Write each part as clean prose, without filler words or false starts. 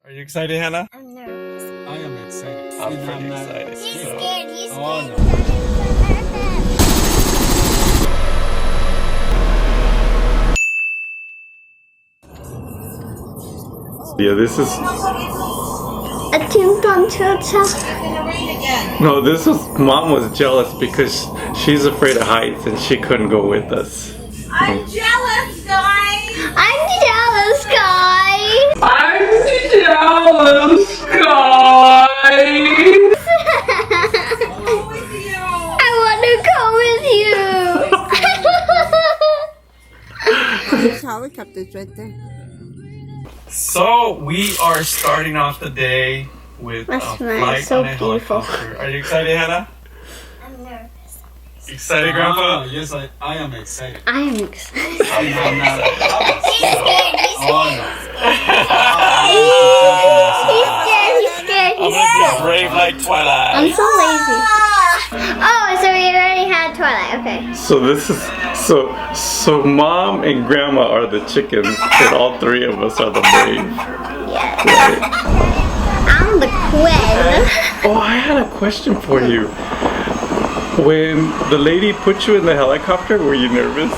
Are you excited, Hannah? I'm nervous. I am excited. I'm pretty excited. He's So- scared. He's scared. Oh, no. Yeah, this is A Tim Cha. no. This was Mom was jealous because she's afraid of heights and she couldn't go with us. I'm jealous, guys. I'm jealous, guys. I'm jealous, guys. with you. I want to go with you. There's helicopters right there. So we are starting off the day with a That's nice, flight so on a beautiful. helicopter. Are you excited, Hannah? I'm nervous. Excited, Grandpa? Yes, I am excited. I am excited. I'm not. He's scared. He's Oh, scared. I'm gonna be brave like I'm Twilight. so lazy. Oh, so we already had Twilight. Okay. So this is so Mom and Grandma are the chickens, and all three of us are the brave. Yes. Right? I'm the queen. Oh, I had a question for you. When the lady put you in the helicopter, were you nervous?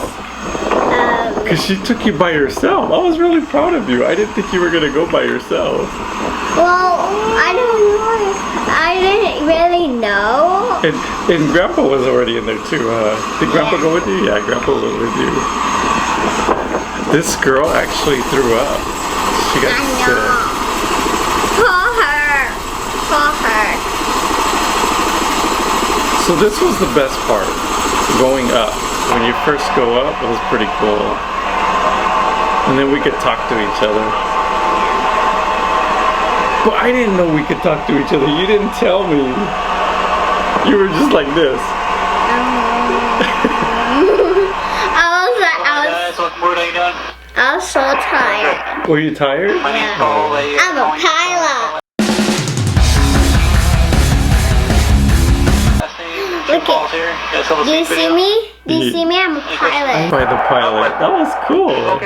Because she took you by yourself. I was really proud of you. I didn't think you were going to go by yourself. Well, I don't know. I didn't really know. And Grandpa was already in there too. Did Grandpa go with you? Yeah, Grandpa went with you. This girl actually threw up. She got I sick. know. Call her. Call her. So this was the best part, going up. When you first go up, it was pretty cool. And then we could talk to each other. But I didn't know we could talk to each other. You didn't tell me. You were just like this. I was so tired. Were you tired? Yeah. I'm a pilot. Look at. Do you see me? Do you see me? I'm a pilot. By the pilot. That was cool.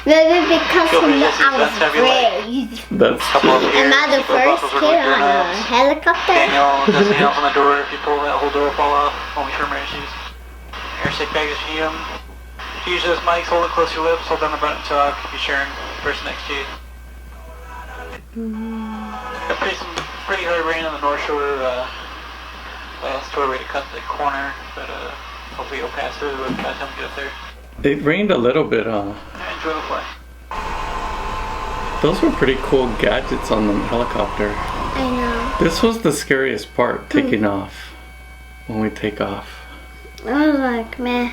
Maybe because I was brave. That's true. Am I the first kid on a helicopter? There's nails on the door if you pull that whole door fall off. Only for emergencies. Air sick bag is helium. Use those mics, hold it close to your lips, hold down the button to talk. Be sure and person next to you. Got pretty hard rain on the North Shore. Last tour we had to cut the corner, but hopefully it'll pass through by the time we get up there. It rained a little bit, huh? Enjoy the flight. Those were pretty cool gadgets on the helicopter. I know. This was the scariest part, taking off. When we take off. I was like, meh.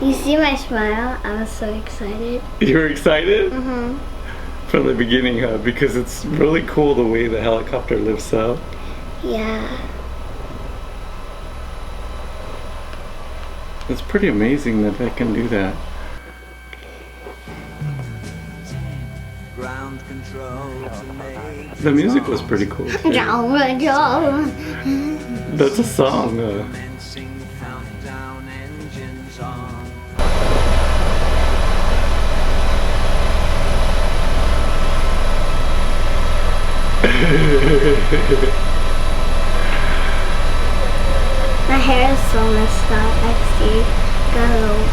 You see my smile? I was so excited. You were excited? Mm-hmm. From the beginning, huh? Because it's really cool the way the helicopter lifts up. Yeah. It's pretty amazing that they can do that. Ground control to make The music was pretty cool too. That's a song. commencing countdown engines on. My hair is so messed up. I see. Got a little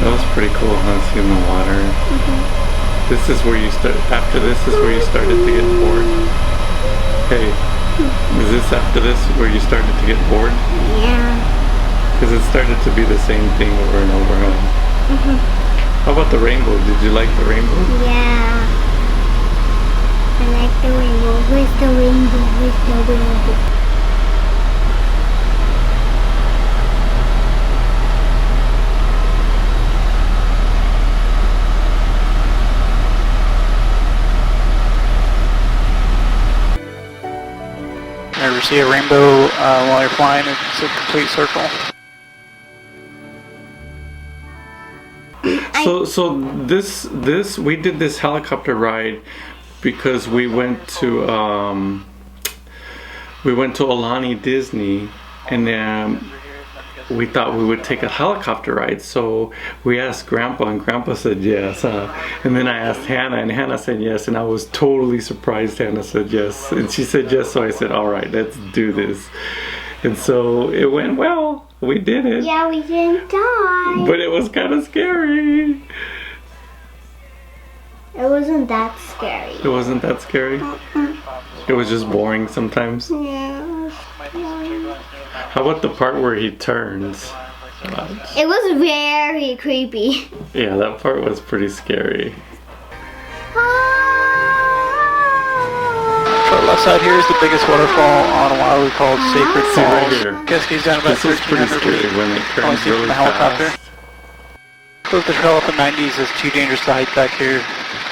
That was pretty cool, huh? Seeing the water. This is where you start. After this is where you started to get bored. Hey, is this after this where you started to get bored? Yeah. Because it started to be the same thing over and over. Huh? How about the rainbow? Did you like the rainbow? Yeah. I like the rainbow. Where's the rainbow? Where's the rainbow? Ever see a rainbow while you're flying? It's a complete circle. So this we did this helicopter ride because we went to Alani Disney, and we thought we would take a helicopter ride. So we asked Grandpa, and Grandpa said yes. And then I asked Hannah, and Hannah said yes. And I was totally surprised Hannah said yes. And she said yes, so I said, all right, let's do this. And so it went well. We did it. Yeah, we didn't die. But it was kind of scary. It wasn't that scary. It wasn't that scary? It was just boring sometimes. Yeah. How about the part where he turns? It was very creepy. Yeah, that part was pretty scary. So left side here is the biggest waterfall on Oahu called Sacred See right Falls. here. Cascades down about This is pretty 1,300 scary feet. when it Only turns see it from really the helicopter. fast. Closed the trail up in the 90s. It's too dangerous to hike back here.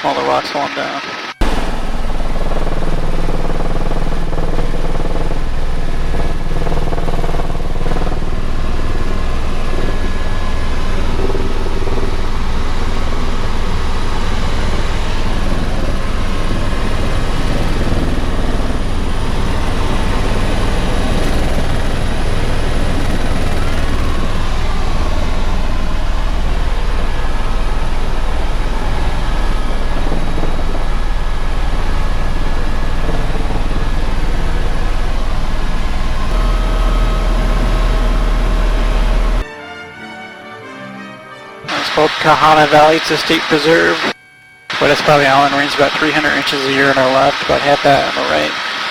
All the rocks falling down. It's called Kahana Valley. It's a state preserve. West Valley Island rains about 300 inches a year on our left, about half that on the right.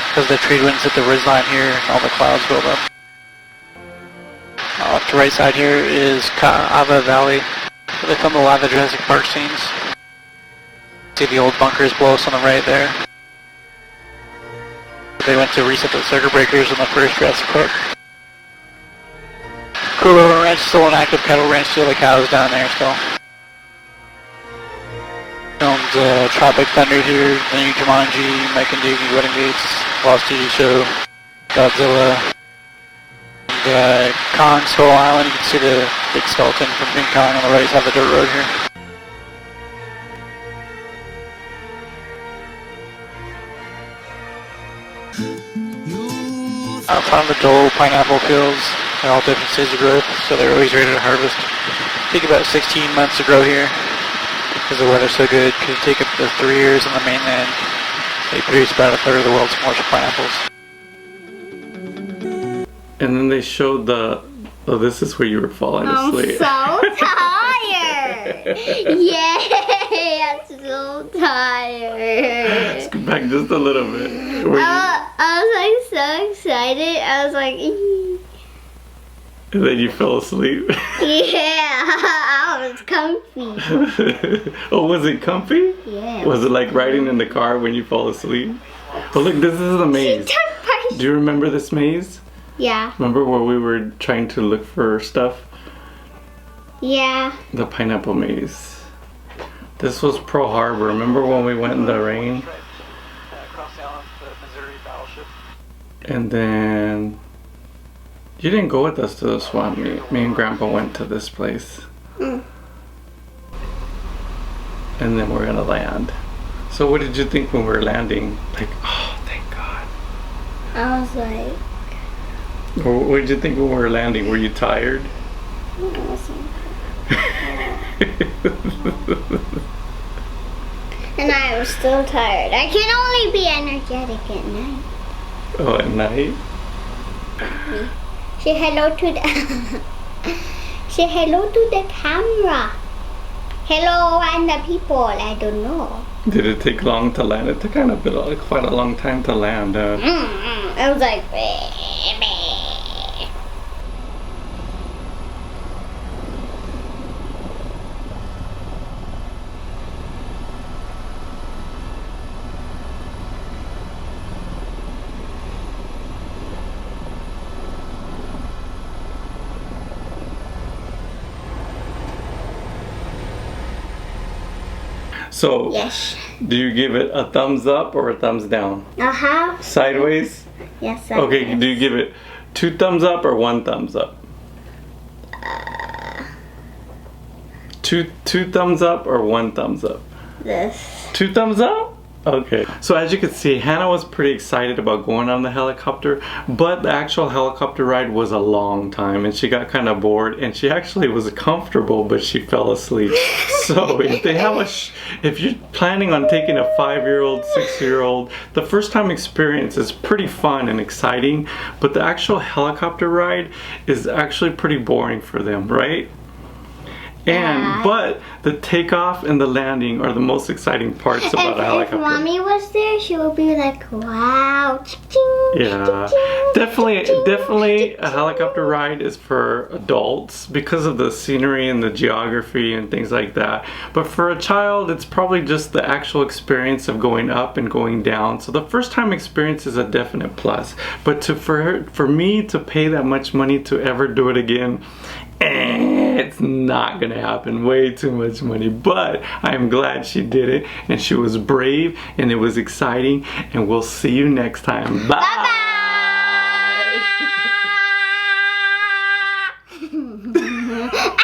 Because the trade winds hit the ridgeline here and all the clouds build up. Off to the right side here is Ka'ava Valley, where they filmed a lot of the Jurassic Park scenes. See the old bunkers below us on the right there. They went to reset the circuit breakers in the first Jurassic Park. Kuro Ranch is still an active cattle ranch, still the cows down there still. Filmed Tropic Thunder here, the new Jumanji, Mike and Davey, Wedding Dates, Lost TV Show, Godzilla, and Kong Skull Island. You can see the big skeleton from King Kong on the right side of the dirt road here. Out front of the Dole pineapple fields, they're all different stages of growth, so they're always ready to harvest. Take about 16 months to grow here, because the weather's so good. Could take up to 3 years on the mainland. They produce about a third of the world's commercial pineapples. And then they showed the... Oh, this is where you were falling I'm asleep. so tired. Yay, I'm so tired. Go back just a little bit. Were you- I was like so excited. I was like, And then you fell asleep. yeah, I was comfy. Oh, was it comfy? Yeah. Was it like riding in the car when you fall asleep? But look, this is a maze. Do you remember this maze? Yeah, Remember where we were trying to look for stuff? yeah. The pineapple maze. This was Pearl Harbor. Remember when we went in the rain? Across the island, the Missouri battleship. And then... You didn't go with us to the swamp meet. Me and Grandpa went to this place. Mm. And then we're gonna land. So what did you think when we were landing? Like, oh, thank God. I was like, Or what did you think when we were landing? Were you tired? I wasn't. And I was still tired. I can only be energetic at night. Oh, at night? Say hello to the say hello to the camera. Hello and the people. I don't know. Did it take long to land? It took kind of quite a long time to land. I was like, So, yes. do you give it a thumbs up or a thumbs down? Sideways? Yes. Okay, do you give it 2 thumbs up or 1 thumbs up? Two thumbs up or 1 thumbs up? This. 2 thumbs up? Okay, so as you can see, Hannah was pretty excited about going on the helicopter, but the actual helicopter ride was a long time and she got kind of bored, and she actually was comfortable, but she fell asleep. So if they have if you're planning on taking a 5-year-old, 6-year-old, the first time experience is pretty fun and exciting, but the actual helicopter ride is actually pretty boring for them, right? And but the takeoff and the landing are the most exciting parts about a helicopter. If mommy was there, she would be like, wow. Yeah, definitely a helicopter ride is for adults because of the scenery and the geography and things like that. But for a child, it's probably just the actual experience of going up and going down. So the first time experience is a definite plus. But for me to pay that much money to ever do it again, it's not gonna happen. Way too much money. But I am glad she did it, and she was brave, and it was exciting, and we'll see you next time. Bye. Bye-bye.